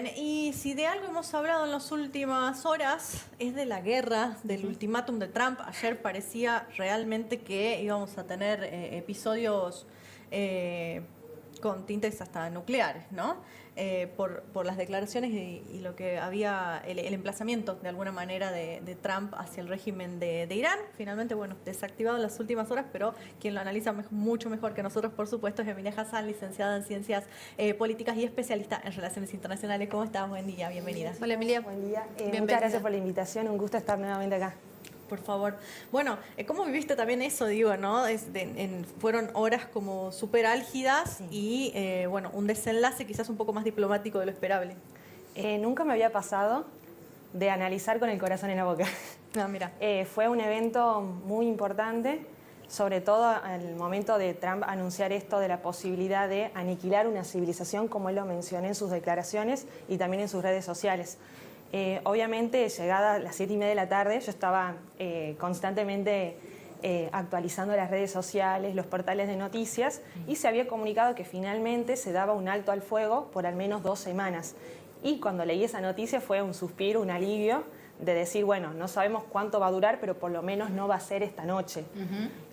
Y si de algo hemos hablado en las últimas horas es de la guerra, del ultimátum de Trump. Ayer parecía realmente que íbamos a tener episodios con tintes hasta nucleares, ¿no? Por las declaraciones y lo que había, el emplazamiento de alguna manera de Trump hacia el régimen de Irán. Finalmente, bueno, desactivado en las últimas horas, pero quien lo analiza mucho mejor que nosotros, por supuesto, es Emilia Hassan, licenciada en Ciencias Políticas y especialista en Relaciones Internacionales. ¿Cómo estás? Buen día, bienvenida. Hola Emilia. Buen día. Bienvenida. Muchas gracias por la invitación, un gusto estar nuevamente acá. Por favor. Bueno, ¿cómo viviste también eso, digo, no? Fueron horas como súper álgidas y, bueno, un desenlace quizás un poco más diplomático de lo esperable. Nunca me había pasado de analizar con el corazón en la boca. Ah, mira. Fue un evento muy importante, sobre todo al momento de Trump anunciar esto de la posibilidad de aniquilar una civilización, como él lo mencionó en sus declaraciones y también en sus redes sociales. Obviamente, llegada a las 7:30 de la tarde, yo estaba constantemente actualizando las redes sociales, los portales de noticias, y se había comunicado que finalmente se daba un alto al fuego por al menos 2 semanas. Y cuando leí esa noticia fue un suspiro, un alivio, de decir, bueno, no sabemos cuánto va a durar, pero por lo menos no va a ser esta noche.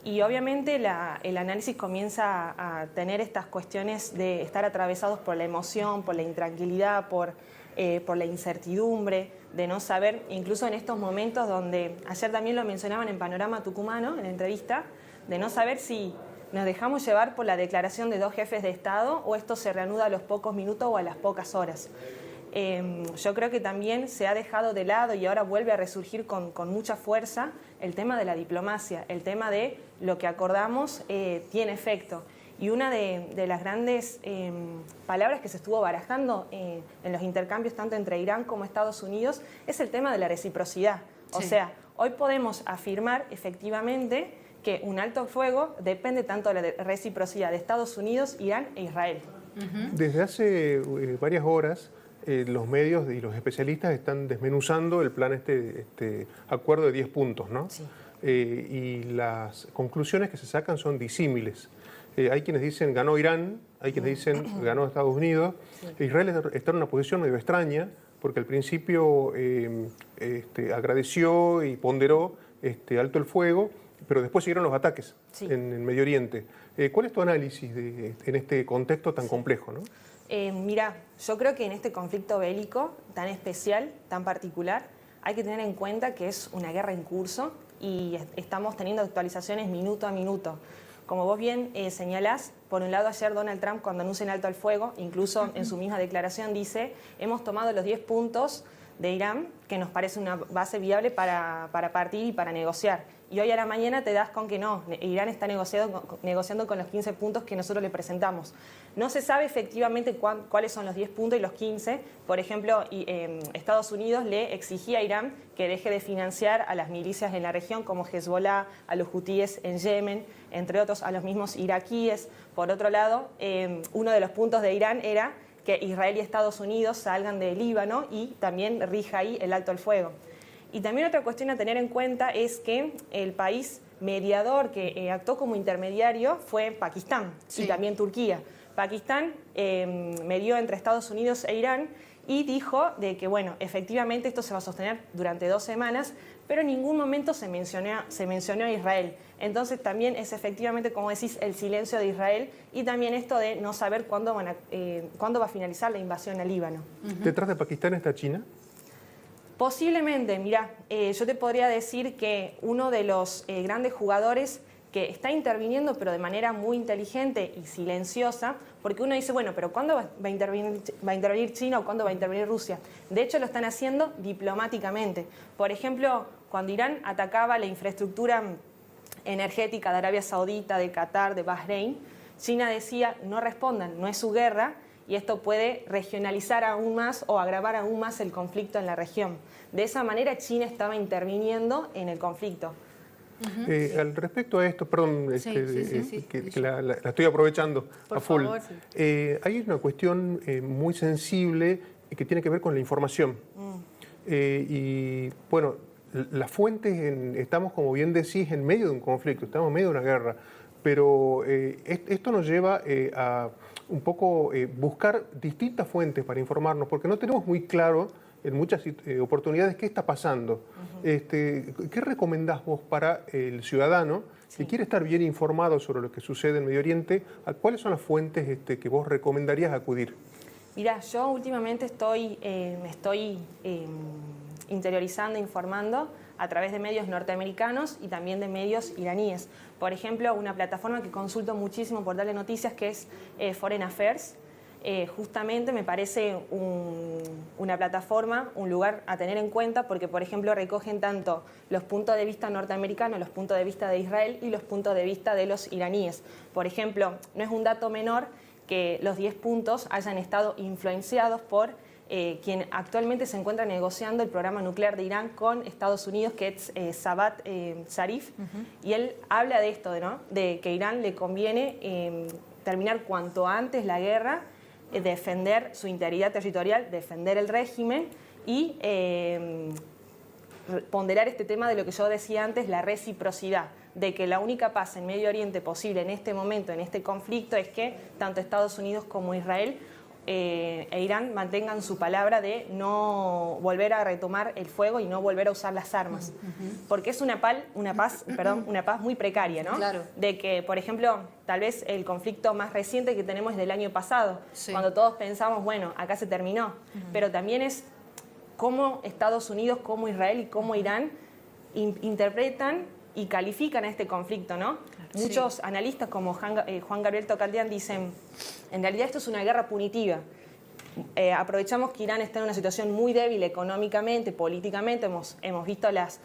Y obviamente el análisis comienza a tener estas cuestiones de estar atravesados por la emoción, por la intranquilidad, por la incertidumbre, de no saber, incluso en estos momentos donde, ayer también lo mencionaban en Panorama Tucumano, en la entrevista, de no saber si nos dejamos llevar por la declaración de 2 jefes de Estado o esto se reanuda a los pocos minutos o a las pocas horas. Yo creo que también se ha dejado de lado y ahora vuelve a resurgir con mucha fuerza el tema de la diplomacia, el tema de lo que acordamos tiene efecto. Y una de las grandes palabras que se estuvo barajando en los intercambios tanto entre Irán como Estados Unidos es el tema de la reciprocidad. O sea, hoy podemos afirmar efectivamente que un alto al fuego depende tanto de la reciprocidad de Estados Unidos, Irán e Israel. Desde hace varias horas los medios y los especialistas están desmenuzando el plan, este acuerdo de 10 puntos, ¿no? Sí. Y las conclusiones que se sacan son disímiles. Hay quienes dicen ganó Irán, hay quienes dicen ganó Estados Unidos. Sí. Israel está en una posición medio extraña porque al principio agradeció y ponderó alto el fuego, pero después siguieron los ataques en Medio Oriente. ¿Cuál es tu análisis en este contexto tan complejo, ¿no? Mira, yo creo que en este conflicto bélico tan especial, tan particular, hay que tener en cuenta que es una guerra en curso y estamos teniendo actualizaciones minuto a minuto. Como vos bien señalás, por un lado ayer Donald Trump cuando anuncia el alto al fuego, incluso en su misma declaración dice, hemos tomado los 10 puntos de Irán, que nos parece una base viable para partir y para negociar. Y hoy a la mañana te das con que no, Irán está negociando con los 15 puntos que nosotros le presentamos. No se sabe efectivamente cuáles son los 10 puntos y los 15. Por ejemplo, Estados Unidos le exigía a Irán que deje de financiar a las milicias en la región como Hezbollah, a los hutíes en Yemen, entre otros a los mismos iraquíes. Por otro lado, uno de los puntos de Irán era que Israel y Estados Unidos salgan de Líbano y también rija ahí el alto al fuego. Y también otra cuestión a tener en cuenta es que el país mediador que actuó como intermediario fue Pakistán y también Turquía. Pakistán medió entre Estados Unidos e Irán y dijo de que, bueno, efectivamente esto se va a sostener durante 2 semanas, pero en ningún momento se mencionó a Israel. Entonces también es efectivamente, como decís, el silencio de Israel y también esto de no saber cuándo va a finalizar la invasión al Líbano. ¿Detrás de Pakistán está China? Posiblemente, mirá, yo te podría decir que uno de los grandes jugadores que está interviniendo, pero de manera muy inteligente y silenciosa, porque uno dice, bueno, pero ¿cuándo va a intervenir China o cuándo va a intervenir Rusia? De hecho, lo están haciendo diplomáticamente. Por ejemplo, cuando Irán atacaba la infraestructura energética de Arabia Saudita, de Qatar, de Bahrein, China decía, no respondan, no es su guerra, y esto puede regionalizar aún más o agravar aún más el conflicto en la región. De esa manera, China estaba interviniendo en el conflicto. Al respecto a esto, perdón, que la estoy aprovechando a full. Por favor, hay una cuestión muy sensible que tiene que ver con la información. Y bueno, las fuentes, estamos, como bien decís, en medio de un conflicto, estamos en medio de una guerra, pero esto nos lleva un poco buscar distintas fuentes para informarnos, porque no tenemos muy claro en muchas oportunidades qué está pasando. ¿Qué recomendás vos para el ciudadano que quiere estar bien informado sobre lo que sucede en Medio Oriente? ¿Cuáles son las fuentes que vos recomendarías acudir? Mira, yo últimamente me estoy interiorizando, informando a través de medios norteamericanos y también de medios iraníes. Por ejemplo, una plataforma que consulto muchísimo por darle noticias, que es Foreign Affairs. Justamente me parece una plataforma, un lugar a tener en cuenta, porque, por ejemplo, recogen tanto los puntos de vista norteamericanos, los puntos de vista de Israel y los puntos de vista de los iraníes. Por ejemplo, no es un dato menor que los 10 puntos hayan estado influenciados por quien actualmente se encuentra negociando el programa nuclear de Irán con Estados Unidos, que es Sabat Zarif, y él habla de esto, ¿no? De que a Irán le conviene terminar cuanto antes la guerra, defender su integridad territorial, defender el régimen y ponderar este tema de lo que yo decía antes, la reciprocidad, de que la única paz en Medio Oriente posible en este momento, en este conflicto, es que tanto Estados Unidos como Israel e Irán mantengan su palabra de no volver a retomar el fuego y no volver a usar las armas. Porque es una paz muy precaria, ¿no? Claro. De que, por ejemplo, tal vez el conflicto más reciente que tenemos es del año pasado, Sí. cuando todos pensamos, bueno, acá se terminó. Pero también es cómo Estados Unidos, cómo Israel y cómo Irán interpretan y califican a este conflicto, ¿no? Sí. Muchos analistas como Juan Gabriel Tocaldian dicen, en realidad esto es una guerra punitiva. Aprovechamos que Irán está en una situación muy débil económicamente, políticamente. Hemos visto las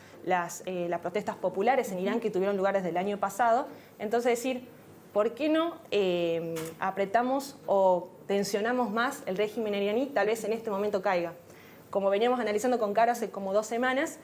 protestas populares en Irán que tuvieron lugar desde el año pasado. Entonces decir, ¿por qué no apretamos o tensionamos más el régimen iraní? Tal vez en este momento caiga. Como veníamos analizando con Caro hace como 2 semanas,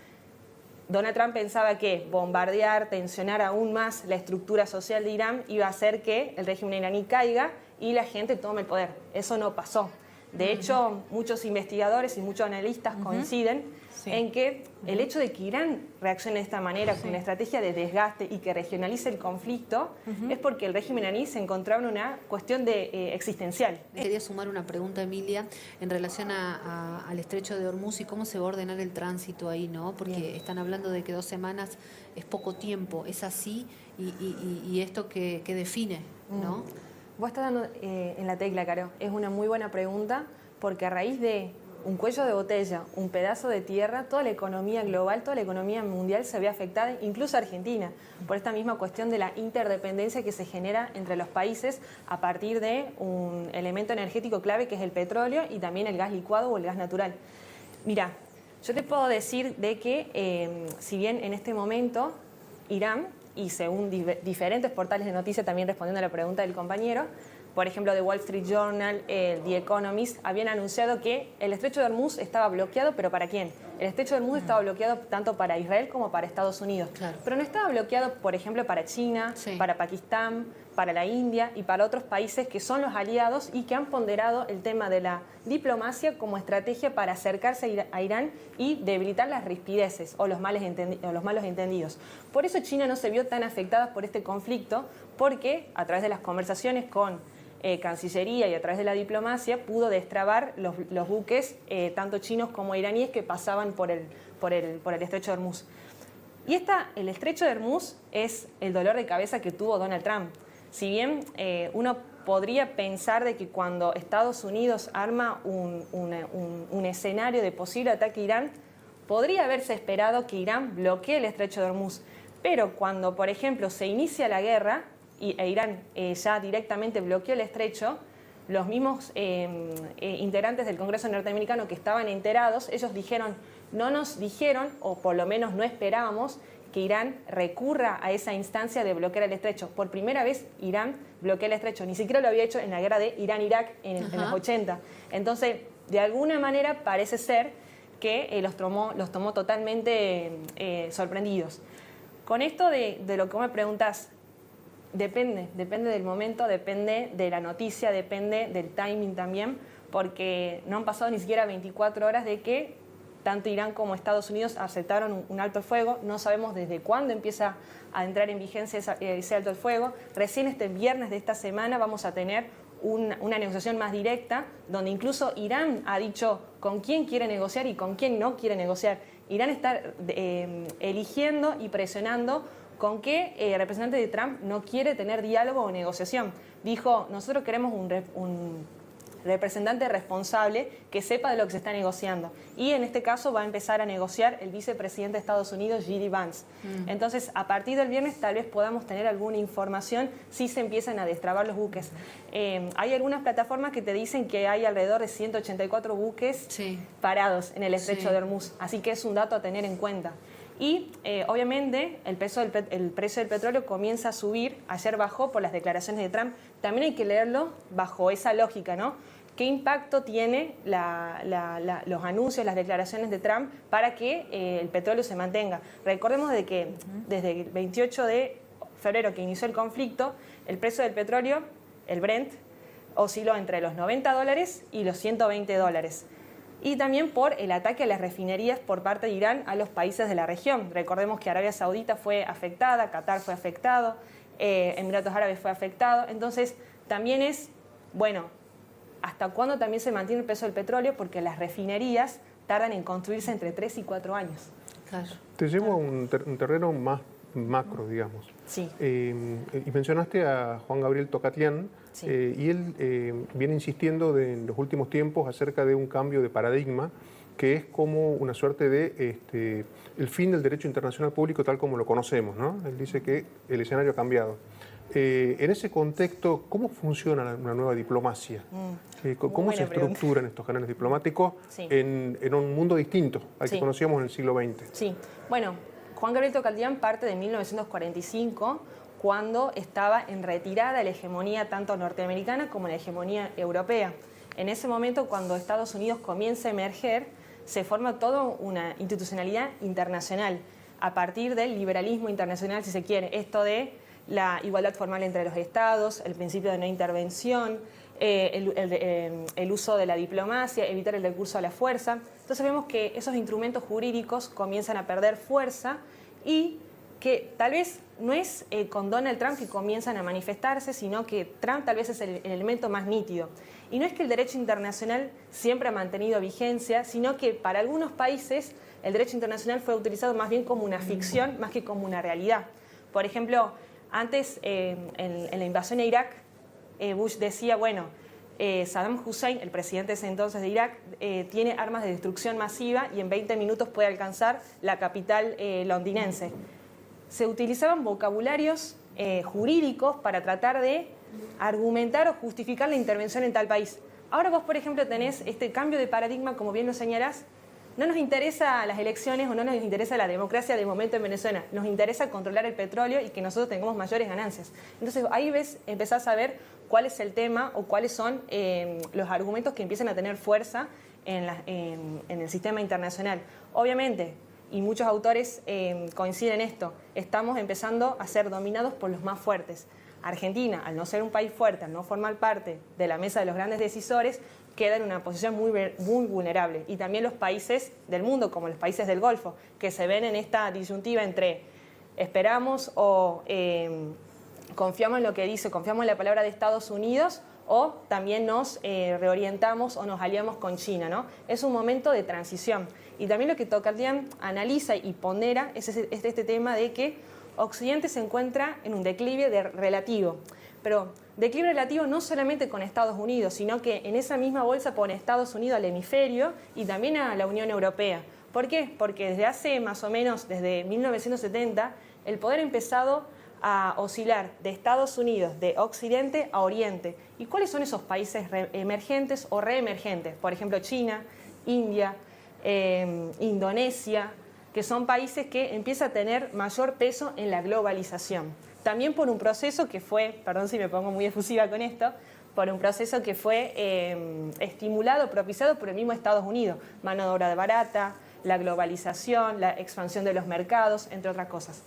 Donald Trump pensaba que bombardear, tensionar aún más la estructura social de Irán iba a hacer que el régimen iraní caiga y la gente tome el poder. Eso no pasó. De hecho, muchos investigadores y muchos analistas coinciden en que el hecho de que Irán reaccione de esta manera, con una estrategia de desgaste y que regionalice el conflicto, es porque el régimen iraní se encontraba en una cuestión existencial. Quería sumar una pregunta, Emilia, en relación al estrecho de Hormuz y cómo se va a ordenar el tránsito ahí, ¿no? Porque están hablando de que 2 semanas es poco tiempo. ¿Es así? Y esto que define, ¿no? Vos estás dando en la tecla, Caro. Es una muy buena pregunta, porque a raíz de un cuello de botella, un pedazo de tierra, toda la economía global, toda la economía mundial se ve afectada, incluso Argentina, por esta misma cuestión de la interdependencia que se genera entre los países a partir de un elemento energético clave que es el petróleo y también el gas licuado o el gas natural. Mira, yo te puedo decir de que si bien en este momento Irán, y según diferentes portales de noticias, también respondiendo a la pregunta del compañero, por ejemplo, The Wall Street Journal, The Economist, habían anunciado que el estrecho de Hormuz estaba bloqueado, ¿pero para quién? El estrecho de Hormuz estaba bloqueado tanto para Israel como para Estados Unidos. Claro. Pero no estaba bloqueado, por ejemplo, para China, para Pakistán, para la India y para otros países que son los aliados y que han ponderado el tema de la diplomacia como estrategia para acercarse a Irán y debilitar las rispideces o los malos entendidos. Por eso China no se vio tan afectada por este conflicto, porque a través de las conversaciones con Cancillería y a través de la diplomacia pudo destrabar los buques, tanto chinos como iraníes, que pasaban por el estrecho de Hormuz. Y el estrecho de Hormuz es el dolor de cabeza que tuvo Donald Trump. Si bien uno podría pensar de que cuando Estados Unidos arma un escenario de posible ataque a Irán, podría haberse esperado que Irán bloquee el estrecho de Hormuz. Pero cuando, por ejemplo, se inicia la guerra e Irán ya directamente bloqueó el estrecho, los mismos integrantes del Congreso norteamericano que estaban enterados, ellos no nos dijeron, o por lo menos no esperábamos, que Irán recurra a esa instancia de bloquear el estrecho. Por primera vez Irán bloquea el estrecho, ni siquiera lo había hecho en la guerra de Irán-Irak en los 80. Entonces, de alguna manera parece ser que los tomó totalmente sorprendidos. Con esto de lo que me preguntas, depende del momento, depende de la noticia, depende del timing también, porque no han pasado ni siquiera 24 horas de que tanto Irán como Estados Unidos aceptaron un alto el fuego. No sabemos desde cuándo empieza a entrar en vigencia ese alto el fuego. Recién este viernes de esta semana vamos a tener una negociación más directa, donde incluso Irán ha dicho con quién quiere negociar y con quién no quiere negociar. Irán está eligiendo y presionando con qué representante de Trump no quiere tener diálogo o negociación. Dijo, nosotros queremos un representante responsable que sepa de lo que se está negociando. Y en este caso va a empezar a negociar el vicepresidente de Estados Unidos, J.D. Vance. Entonces, a partir del viernes tal vez podamos tener alguna información si se empiezan a destrabar los buques. Hay algunas plataformas que te dicen que hay alrededor de 184 buques parados en el estrecho de Hormuz. Así que es un dato a tener en cuenta. Y obviamente el precio del petróleo comienza a subir. Ayer bajó por las declaraciones de Trump. También hay que leerlo bajo esa lógica, ¿no? ¿Qué impacto tiene los anuncios, las declaraciones de Trump para que el petróleo se mantenga? Recordemos de que desde el 28 de febrero que inició el conflicto, el precio del petróleo, el Brent, osciló entre los $90 y los $120. Y también por el ataque a las refinerías por parte de Irán a los países de la región. Recordemos que Arabia Saudita fue afectada, Qatar fue afectado, Emiratos Árabes fue afectado. Entonces, también es, bueno, ¿hasta cuándo también se mantiene el precio del petróleo? Porque las refinerías tardan en construirse entre 3 y 4 años. Claro. Te llevo a un terreno más macro, digamos. Sí. Y mencionaste a Juan Gabriel Tocatlián, Sí. y él viene insistiendo en los últimos tiempos acerca de un cambio de paradigma que es como una suerte de el fin del derecho internacional público tal como lo conocemos, ¿no? Él dice que el escenario ha cambiado. En ese contexto, ¿cómo funciona una nueva diplomacia? ¿Cómo se estructuran estos canales diplomáticos en un mundo distinto al que conocíamos en el siglo XX? Sí, bueno, Juan Gabriel Tocatlián parte de 1945, cuando estaba en retirada la hegemonía tanto norteamericana como la hegemonía europea. En ese momento, cuando Estados Unidos comienza a emerger, se forma toda una institucionalidad internacional a partir del liberalismo internacional, si se quiere. Esto de la igualdad formal entre los estados, el principio de no intervención, el uso de la diplomacia, evitar el recurso a la fuerza. Entonces vemos que esos instrumentos jurídicos comienzan a perder fuerza y que tal vez no es con Donald Trump que comienzan a manifestarse, sino que Trump tal vez es el elemento más nítido. Y no es que el derecho internacional siempre ha mantenido vigencia, sino que para algunos países el derecho internacional fue utilizado más bien como una ficción, más que como una realidad. Por ejemplo, antes en la invasión a Irak, Bush decía, bueno, Saddam Hussein, el presidente de ese entonces de Irak, tiene armas de destrucción masiva y en 20 minutos puede alcanzar la capital londinense. Se utilizaban vocabularios jurídicos para tratar de argumentar o justificar la intervención en tal país. Ahora vos, por ejemplo, tenés este cambio de paradigma, como bien lo señalás. No nos interesa las elecciones o no nos interesa la democracia de momento en Venezuela. Nos interesa controlar el petróleo y que nosotros tengamos mayores ganancias. Entonces ahí empezás a ver cuál es el tema o cuáles son los argumentos que empiezan a tener fuerza en el sistema internacional. Obviamente, y muchos autores coinciden en esto, estamos empezando a ser dominados por los más fuertes. Argentina, al no ser un país fuerte, al no formar parte de la mesa de los grandes decisores, queda en una posición muy vulnerable. Y también los países del mundo, como los países del Golfo, que se ven en esta disyuntiva entre esperamos o confiamos en lo que dice, confiamos en la palabra de Estados Unidos, o también nos reorientamos o nos aliamos con China, ¿no? Es un momento de transición. Y también lo que Tocatlián analiza y pondera es este tema de que Occidente se encuentra en un declive relativo. Pero declive relativo no solamente con Estados Unidos, sino que en esa misma bolsa pone Estados Unidos al hemisferio y también a la Unión Europea. ¿Por qué? Porque desde hace más o menos, desde 1970, el poder ha empezado a oscilar de Estados Unidos, de Occidente a Oriente. ¿Y cuáles son esos países emergentes o reemergentes? Por ejemplo, China, India, Indonesia, que son países que empiezan a tener mayor peso en la globalización. También por un proceso que fue, perdón si me pongo muy efusiva con esto, por un proceso que fue estimulado, propiciado por el mismo Estados Unidos. Mano de obra barata, la globalización, la expansión de los mercados, entre otras cosas.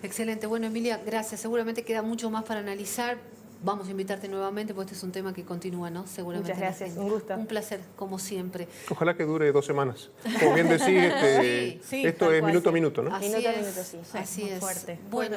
Excelente. Bueno, Emilia, gracias. Seguramente queda mucho más para analizar. Vamos a invitarte nuevamente porque este es un tema que continúa, ¿no? Seguramente. Muchas gracias, un gusto. Un placer, como siempre. Ojalá que dure 2 semanas. Como bien decís, esto es minuto a minuto, ¿no? Así Minuto a es, minuto, sí. Así Muy es. fuerte. Bueno.